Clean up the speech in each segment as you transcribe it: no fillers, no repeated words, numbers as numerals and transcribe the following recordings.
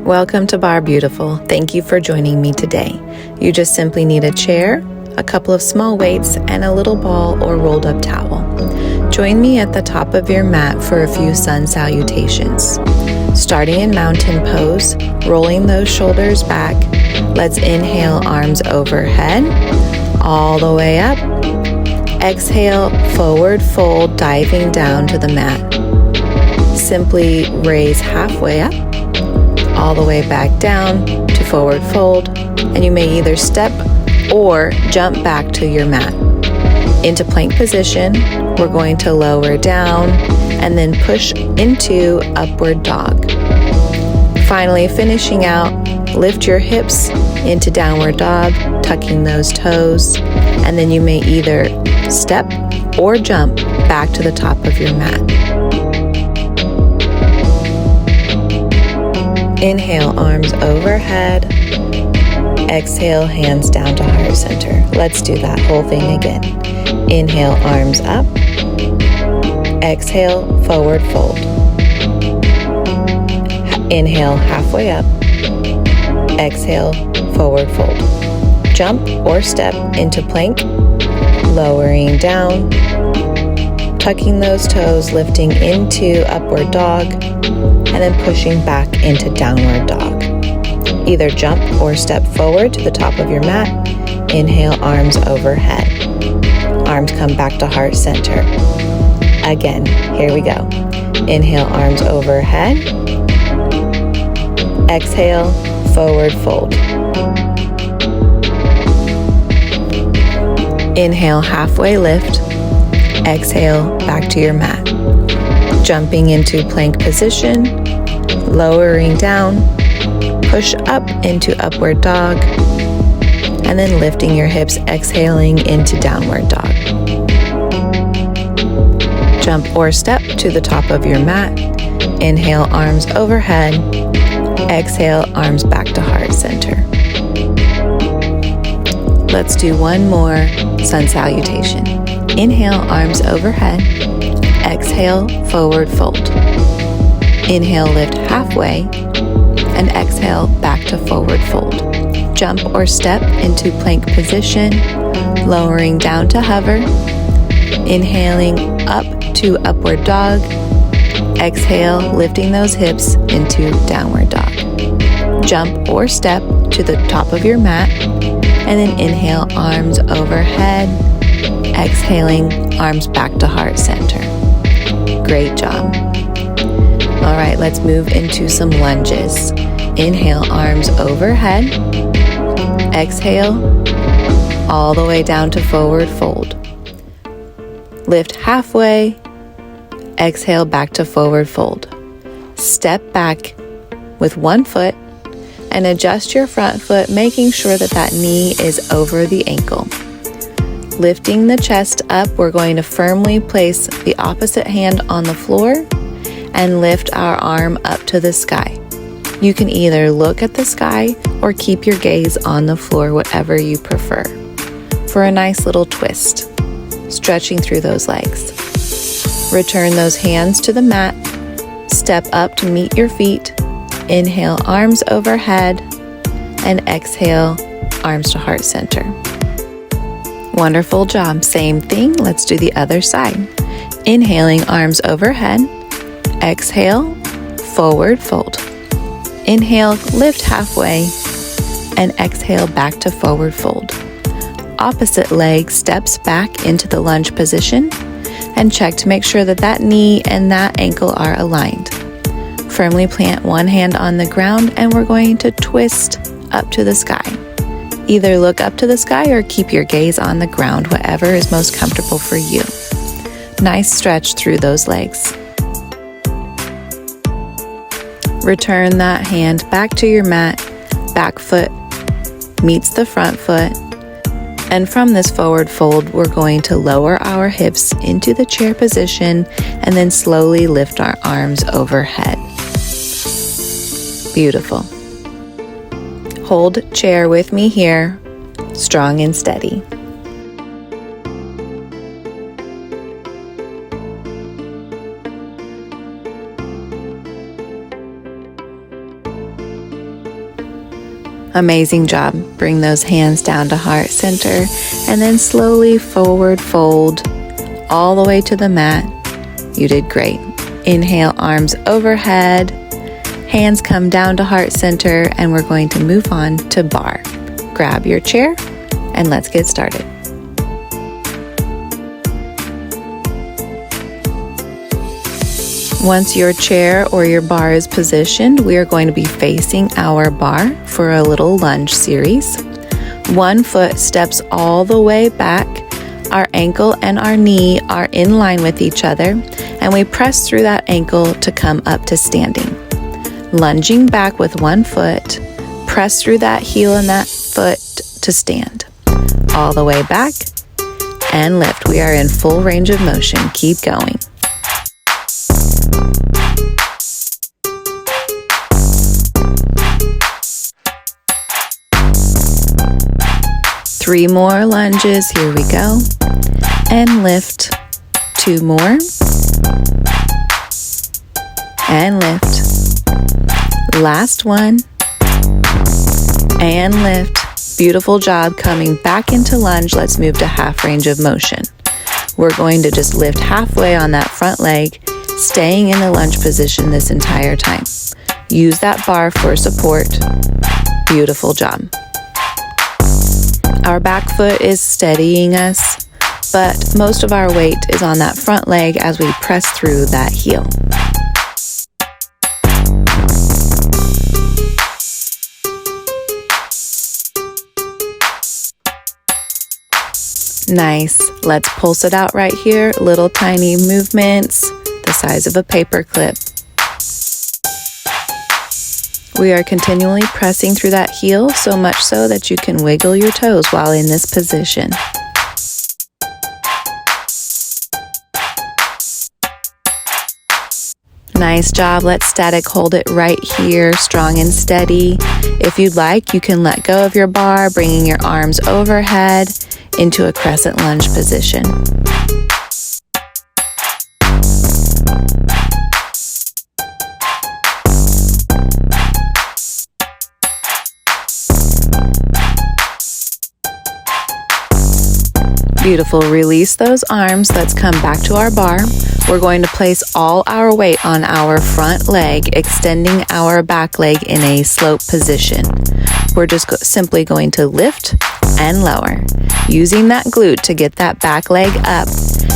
Welcome to Barre Beautiful. Thank you for joining me today. You just simply need a chair, a couple of small weights, and a little ball or rolled up towel. Join me at the top of your mat for a few sun salutations. Starting in mountain pose, rolling those shoulders back, let's inhale, arms overhead, all the way up. Exhale, forward fold, diving down to the mat. Simply raise halfway up, all the way back down to forward fold, and you may either step or jump back to your mat. Into plank position, we're going to lower down and then push into upward dog. Finally, finishing out, lift your hips into downward dog, tucking those toes, and then you may either step or jump back to the top of your mat. Inhale, arms overhead. Exhale, hands down to heart center. Let's do that whole thing again. Inhale, arms up. Exhale, forward fold. Inhale, halfway up. Exhale, forward fold. Jump or step into plank, lowering down, tucking those toes, lifting into upward dog, and then pushing back into downward dog. Either jump or step forward to the top of your mat. Inhale, arms overhead. Arms come back to heart center. Again, here we go. Inhale, arms overhead. Exhale, forward fold. Inhale, halfway lift. Exhale, back to your mat. Jumping into plank position, lowering down, push up into upward dog, and then lifting your hips, exhaling into downward dog. Jump or step to the top of your mat. Inhale, arms overhead. Exhale, arms back to heart center. Let's do one more sun salutation. Inhale, arms overhead. Exhale, forward fold. Inhale, lift halfway, and exhale, back to forward fold. Jump or step into plank position, lowering down to hover. Inhaling up to upward dog. Exhale, lifting those hips into downward dog. Jump or step to the top of your mat, and then inhale, arms overhead. Exhaling, arms back to heart center. Great job. All right, let's move into some lunges. Inhale, arms overhead. Exhale, all the way down to forward fold. Lift halfway. Exhale, back to forward fold. Step back with one foot and adjust your front foot, making sure that that knee is over the ankle. Lifting the chest up, we're going to firmly place the opposite hand on the floor and lift our arm up to the sky. You can either look at the sky or keep your gaze on the floor, whatever you prefer. For a nice little twist, stretching through those legs. Return those hands to the mat. Step up to meet your feet. Inhale, arms overhead, and exhale, arms to heart center. Wonderful job. Same thing. Let's do the other side. Inhaling, arms overhead. Exhale, forward fold. Inhale, lift halfway, and exhale, back to forward fold. Opposite leg steps back into the lunge position, and check to make sure that that knee and that ankle are aligned. Firmly plant one hand on the ground, and we're going to twist up to the sky. Either look up to the sky or keep your gaze on the ground, whatever is most comfortable for you. Nice stretch through those legs. Return that hand back to your mat. Back foot meets the front foot. And from this forward fold, we're going to lower our hips into the chair position and then slowly lift our arms overhead. Beautiful. Hold chair with me here, strong and steady. Amazing job. Bring those hands down to heart center and then slowly forward fold all the way to the mat. You did great. Inhale, arms overhead. Hands come down to heart center, and we're going to move on to bar. Grab your chair and let's get started. Once your chair or your bar is positioned, we are going to be facing our bar for a little lunge series. One foot steps all the way back. Our ankle and our knee are in line with each other, and we press through that ankle to come up to standing. Lunging back with one foot, press through that heel and that foot to stand. All the way back and lift. We are in full range of motion. Keep going. Three more lunges, here we go. And lift. Two more. And lift. Last one. And lift. Beautiful job coming back into lunge. Let's move to half range of motion. We're going to just lift halfway on that front leg, staying in the lunge position this entire time. Use that bar for support. Beautiful job. Our back foot is steadying us, but most of our weight is on that front leg as we press through that heel. Nice. Let's pulse it out right here. Little tiny movements, the size of a paper clip. We are continually pressing through that heel, so much so that you can wiggle your toes while in this position. Nice job. Let's static hold it right here, strong and steady. If you'd like, you can let go of your bar, bringing your arms overhead into a crescent lunge position. Beautiful. Release those arms. Let's come back to our bar. We're going to place all our weight on our front leg, extending our back leg in a slope position. We're just simply going to lift and lower, using that glute to get that back leg up,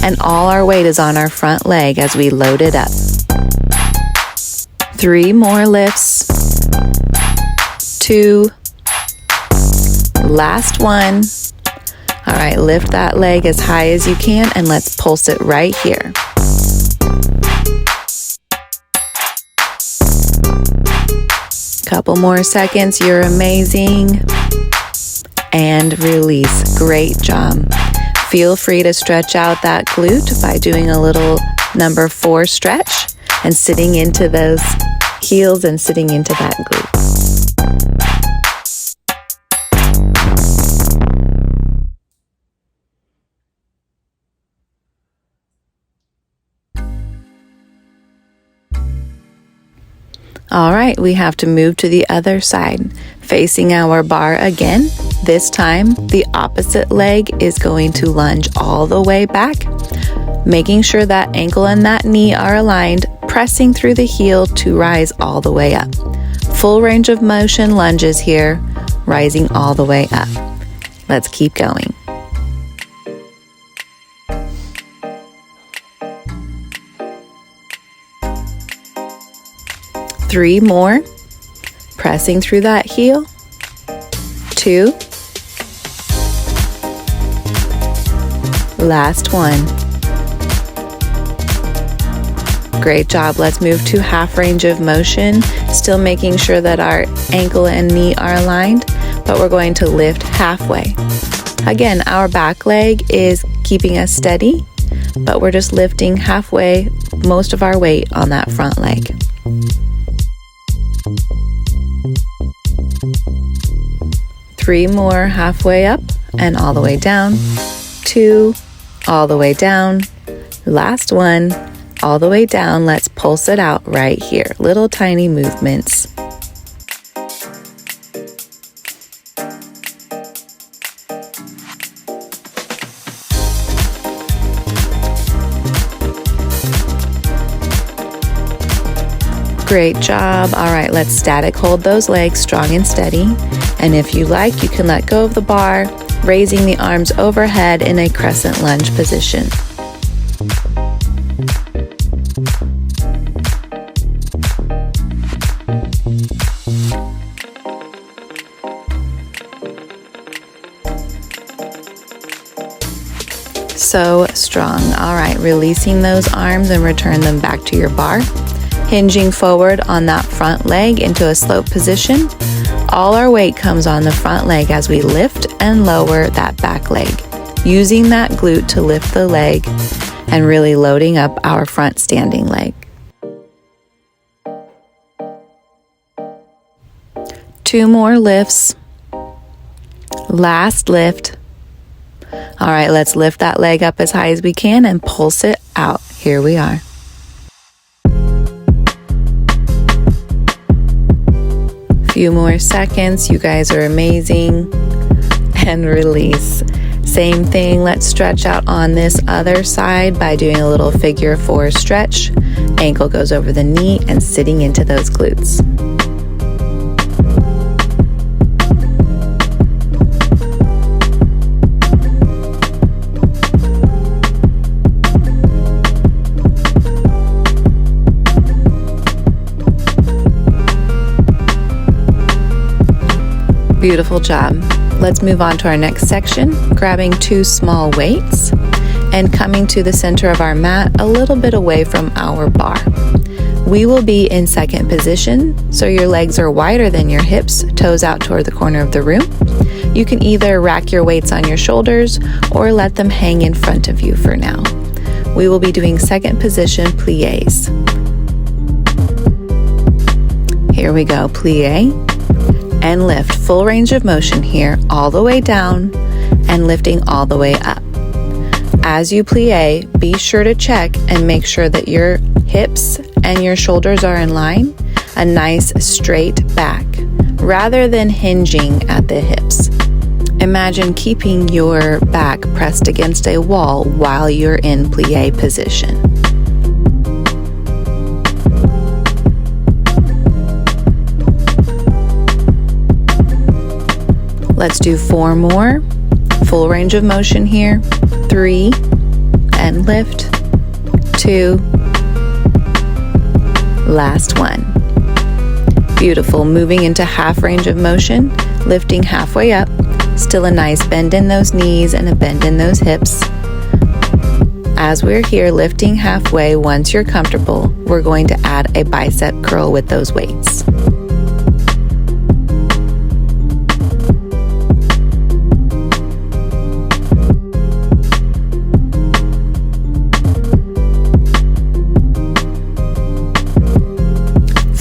and all our weight is on our front leg as we load it up. 3 more lifts. 2. Last one. All right, lift that leg as high as you can and let's pulse it right here. Couple more seconds, you're amazing. And release, great job. Feel free to stretch out that glute by doing a little number 4 stretch and sitting into those heels and sitting into that glute. All right, we have to move to the other side, facing our bar again. This time, the opposite leg is going to lunge all the way back, making sure that ankle and that knee are aligned, pressing through the heel to rise all the way up. Full range of motion lunges here, rising all the way up. Let's keep going. Three more, pressing through that heel. 2. Last one. Great job. Let's move to half range of motion, still making sure that our ankle and knee are aligned, but we're going to lift halfway. Again, our back leg is keeping us steady, but we're just lifting halfway, most of our weight on that front leg. 3 more, halfway up and all the way down. 2, all the way down. Last one, all the way down. Let's pulse it out right here. Little tiny movements. Great job. All right, let's static hold those legs strong and steady. And if you like, you can let go of the bar, raising the arms overhead in a crescent lunge position. So strong. All right, releasing those arms and return them back to your bar. Hinging forward on that front leg into a slope position. All our weight comes on the front leg as we lift and lower that back leg, using that glute to lift the leg and really loading up our front standing leg. 2 more lifts. Last lift. All right, let's lift that leg up as high as we can and pulse it out. Here we are. Few more seconds. You guys are amazing. And release. Same thing. Let's stretch out on this other side by doing a little figure 4 stretch. Ankle goes over the knee and sitting into those glutes. Beautiful job. Let's move on to our next section, grabbing 2 small weights and coming to the center of our mat a little bit away from our bar. We will be in second position, so your legs are wider than your hips, toes out toward the corner of the room. You can either rack your weights on your shoulders or let them hang in front of you for now. We will be doing second position pliés. Here we go, plié. And lift, full range of motion here, all the way down and lifting all the way up. As you plie, be sure to check and make sure that your hips and your shoulders are in line, a nice straight back, rather than hinging at the hips. Imagine keeping your back pressed against a wall while you're in plie position. Let's do 4 more. Full range of motion here. 3, and lift. 2. Last one. Beautiful. Moving into half range of motion, lifting halfway up. Still a nice bend in those knees and a bend in those hips. As we're here lifting halfway, once you're comfortable, we're going to add a bicep curl with those weights.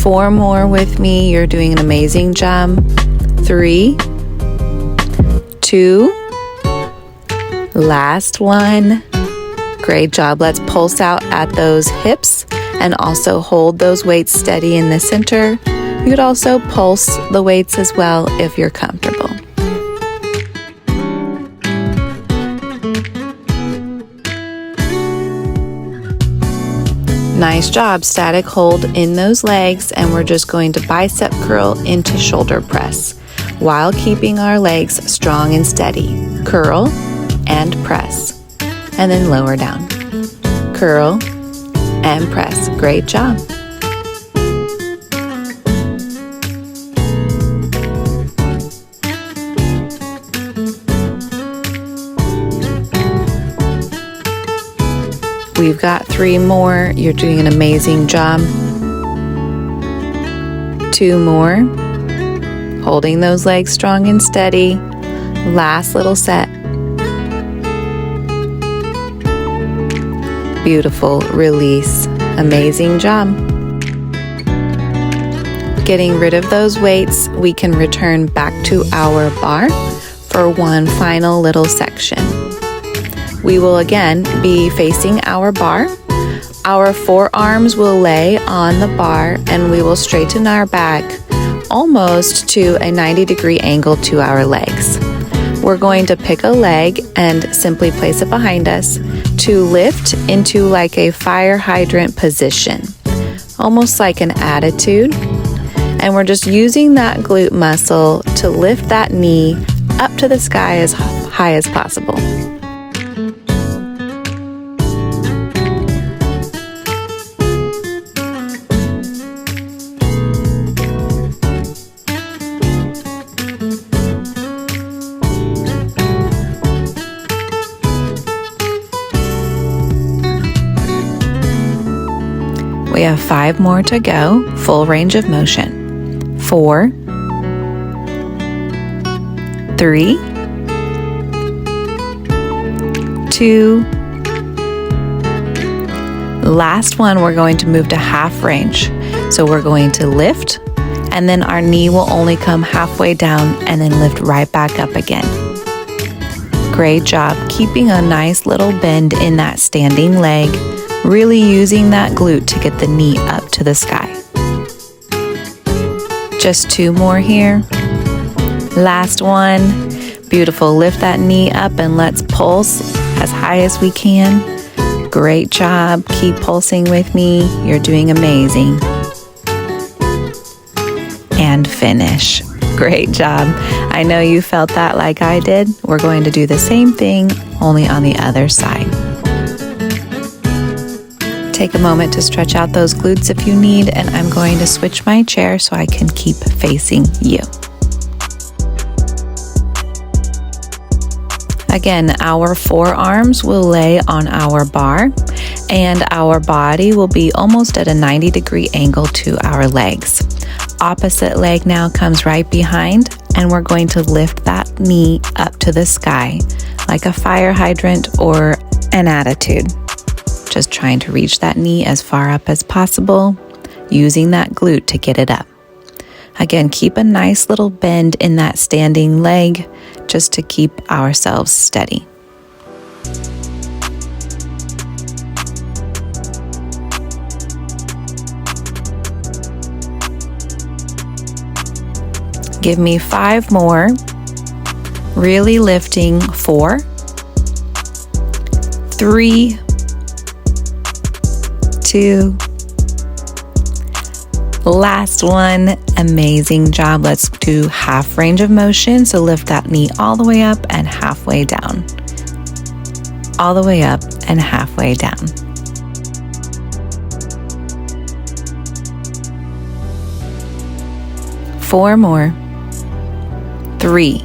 Four more with me. You're doing an amazing job. 3, 2, last one. Great job. Let's pulse out at those hips and also hold those weights steady in the center. You could also pulse the weights as well if you're comfortable. Nice job. Static hold in those legs, and we're just going to bicep curl into shoulder press while keeping our legs strong and steady. Curl and press, and then lower down. Curl and press. Great job. We've got 3 more. You're doing an amazing job. 2 more. Holding those legs strong and steady. Last little set. Beautiful. Release. Amazing job. Getting rid of those weights, we can return back to our bar for one final little section. We will again be facing our bar. Our forearms will lay on the bar and we will straighten our back almost to a 90-degree angle to our legs. We're going to pick a leg and simply place it behind us to lift into like a fire hydrant position. almost like an attitude. And we're just using that glute muscle to lift that knee up to the sky as high as possible. We have 5 more to go, full range of motion. 4, 3, 2, last one, we're going to move to half range. So we're going to lift, and then our knee will only come halfway down and then lift right back up again. Great job, keeping a nice little bend in that standing leg, really using that glute to get the knee up to the sky. Just 2 more here. Last one. Beautiful. Lift that knee up and let's pulse as high as we can. Great job. Keep pulsing with me. You're doing amazing. And finish. Great job. I know you felt that like I did. We're going to do the same thing, only on the other side. Take a moment to stretch out those glutes if you need, and I'm going to switch my chair so I can keep facing you. Again, our forearms will lay on our bar, and our body will be almost at a 90-degree angle to our legs. Opposite leg now comes right behind, and we're going to lift that knee up to the sky like a fire hydrant or an attitude. Just trying to reach that knee as far up as possible, using that glute to get it up. Again, keep a nice little bend in that standing leg just to keep ourselves steady. Give me 5 more. Really lifting. 4, 3, 2, last one. Amazing job. Let's do half range of motion. So lift that knee all the way up and halfway down. All the way up and halfway down. Four more. 3,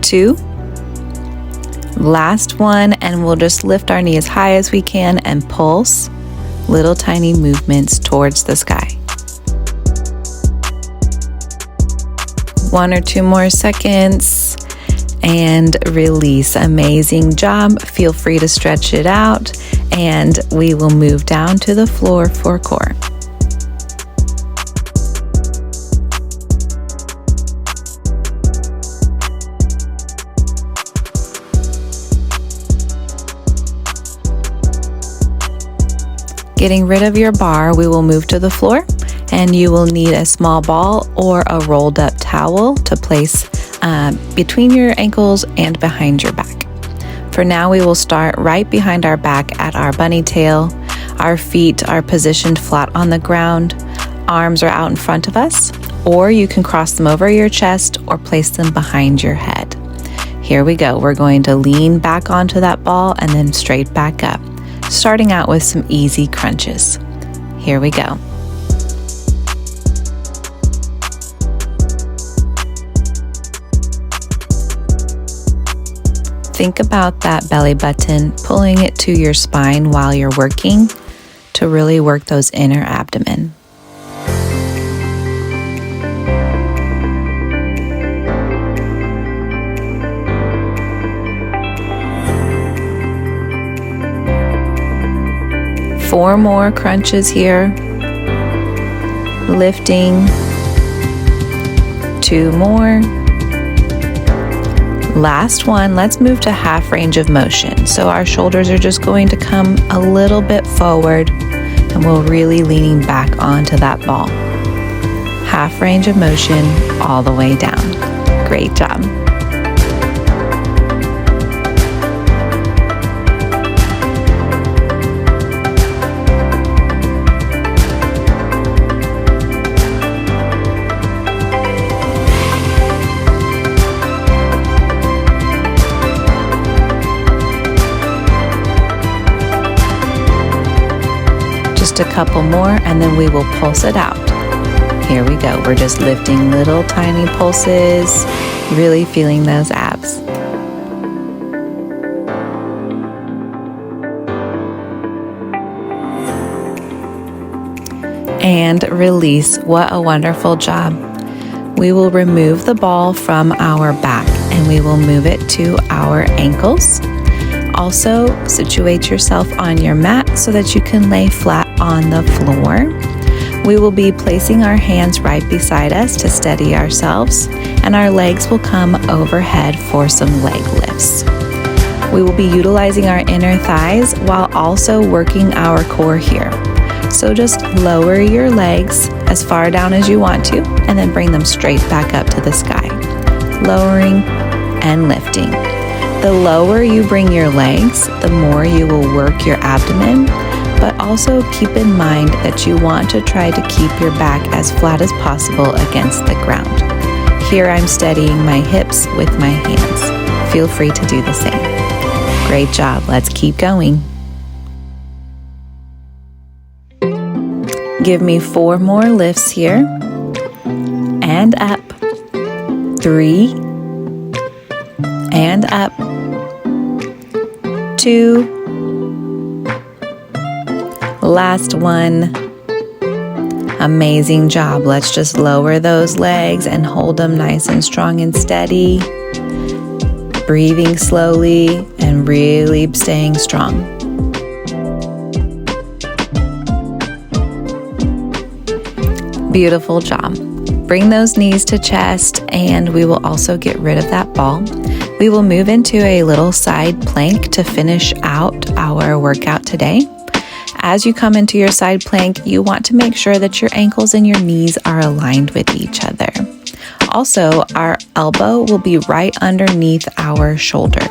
2, last one, and we'll just lift our knee as high as we can and pulse, little tiny movements towards the sky. 1 or 2 more seconds and release. Amazing job. Feel free to stretch it out, and we will move down to the floor for core. Getting rid of your bar, we will move to the floor, and you will need a small ball or a rolled up towel to place between your ankles and behind your back. For now, we will start right behind our back at our bunny tail. Our feet are positioned flat on the ground. Arms are out in front of us, or you can cross them over your chest or place them behind your head. Here we go. We're going to lean back onto that ball and then straight back up, starting out with some easy crunches. Here we go. Think about that belly button, pulling it to your spine while you're working to really work those inner abdomen. Four more crunches here. Lifting. 2 more. Last one. Let's move to half range of motion. So our shoulders are just going to come a little bit forward, and we're really leaning back onto that ball. Half range of motion all the way down. Great job. Just a couple more, and then we will pulse it out. Here we go. We're just lifting little tiny pulses, really feeling those abs. And release. What a wonderful job. We will remove the ball from our back and we will move it to our ankles. Also, situate yourself on your mat so that you can lay flat on the floor. We will be placing our hands right beside us to steady ourselves, and our legs will come overhead for some leg lifts. We will be utilizing our inner thighs while also working our core here. So just lower your legs as far down as you want to, and then bring them straight back up to the sky. Lowering and lifting. The lower you bring your legs, the more you will work your abdomen, but also keep in mind that you want to try to keep your back as flat as possible against the ground. Here I'm steadying my hips with my hands. Feel free to do the same. Great job. Let's keep going. Give me 4 more lifts here. And up. 3. And up. 2. Last one. Amazing job. Let's just lower those legs and hold them nice and strong and steady. Breathing slowly and really staying strong. Beautiful job. Bring those knees to chest, and we will also get rid of that ball. We will move into a little side plank to finish out our workout today. As you come into your side plank, you want to make sure that your ankles and your knees are aligned with each other. Also, our elbow will be right underneath our shoulder.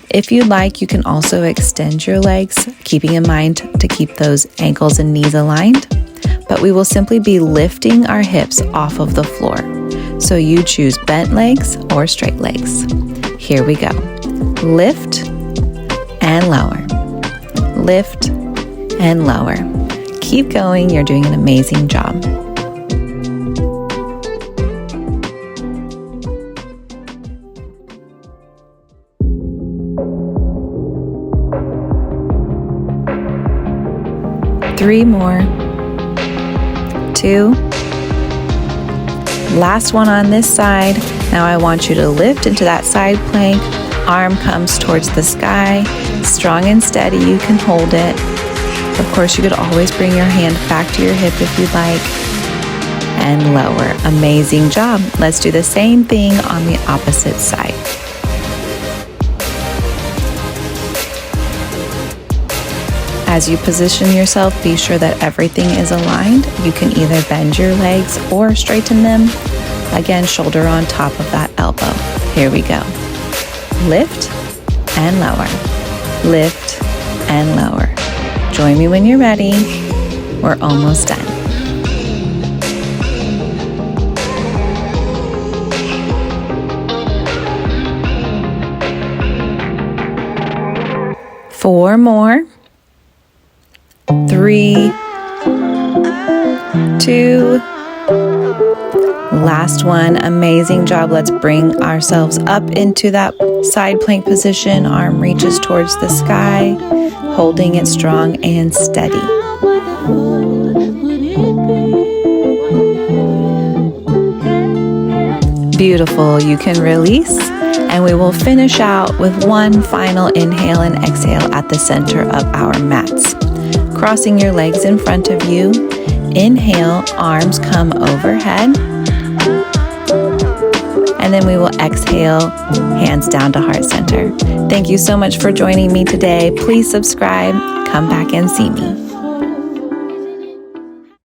If you'd like, you can also extend your legs, keeping in mind to keep those ankles and knees aligned. But we will simply be lifting our hips off of the floor. So you choose bent legs or straight legs. Here we go. Lift and lower. Lift and lower. Keep going. You're doing an amazing job. Three more. 2. Last one on this side. Now I want you to lift into that side plank. Arm comes towards the sky. Strong and steady, you can hold it. Of course, you could always bring your hand back to your hip if you'd like. And lower. Amazing job. Let's do the same thing on the opposite side. As you position yourself, be sure that everything is aligned. You can either bend your legs or straighten them. Again, shoulder on top of that elbow. Here we go. Lift and lower. Lift and lower. Join me when you're ready. We're almost done. Four more. 3, 2, last one. Amazing job. Let's bring ourselves up into that side plank position. Arm reaches towards the sky, holding it strong and steady. Beautiful. You can release, and we will finish out with one final inhale and exhale at the center of our mats. Crossing your legs in front of you. Inhale, arms come overhead. And then we will exhale, hands down to heart center. Thank you so much for joining me today. Please subscribe. Come back and see me.